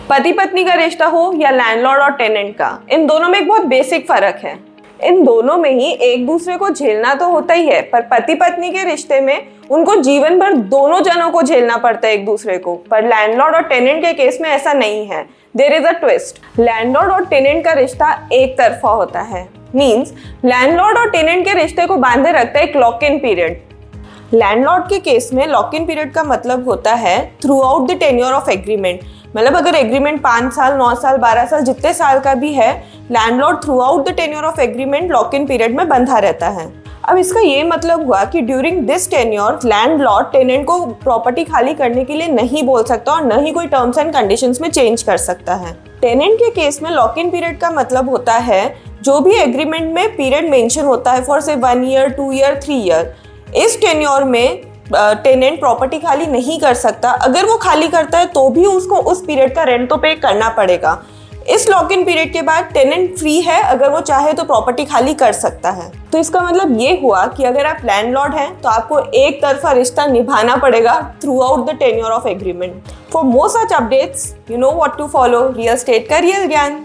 पति पत्नी का रिश्ता हो या लैंडलॉर्ड और टेनेंट का, इन दोनों में एक बहुत बेसिक फर्क है। इन दोनों में ही एक दूसरे को झेलना तो होता ही है, पर पति पत्नी के रिश्ते में उनको जीवन भर दोनों जनों को झेलना पड़ता है एक दूसरे को। पर लैंडलॉर्ड और टेनेंट के केस में ऐसा नहीं है। There is a twist. Landlord और टेनेंट का रिश्ता एक तरफा होता है। मींस लैंडलॉर्ड और टेनेंट के रिश्ते को बांधे रखता है एक लॉक इन पीरियड। लैंडलॉर्ड के केस में लॉक इन पीरियड का मतलब होता है through out the tenure of agreement. मतलब अगर एग्रीमेंट 5 साल, 9 साल, 12 साल, जितने साल का भी है, landlord through out the tenure of agreement lock in period में बंधा रहता है। अब इसका ये मतलब हुआ कि during this tenure landlord tenant को प्रॉपर्टी खाली करने के लिए नहीं बोल सकता और न ही कोई टर्म्स एंड कंडीशंस में चेंज कर सकता है। टेनेंट के केस में लॉक इन पीरियड का मतलब होता है जो भी एग्रीमेंट में पीरियड मेंशन होता है फॉर से 1 ईयर, 2 ईयर, 3 ईयर, इस टेन्योर में टेनेंट प्रॉपर्टी खाली नहीं कर सकता। अगर वो खाली करता है तो भी उसको उस पीरियड का रेंट तो पे करना पड़ेगा। इस लॉक इन पीरियड के बाद टेनेंट फ्री है, अगर वो चाहे तो प्रॉपर्टी खाली कर सकता है। तो इसका मतलब ये हुआ कि अगर आप लैंडलॉर्ड हैं तो आपको एक तरफा रिश्ता निभाना पड़ेगा throughout the tenure of agreement. For more such updates, you know what to follow. Real estate का रियल ज्ञान।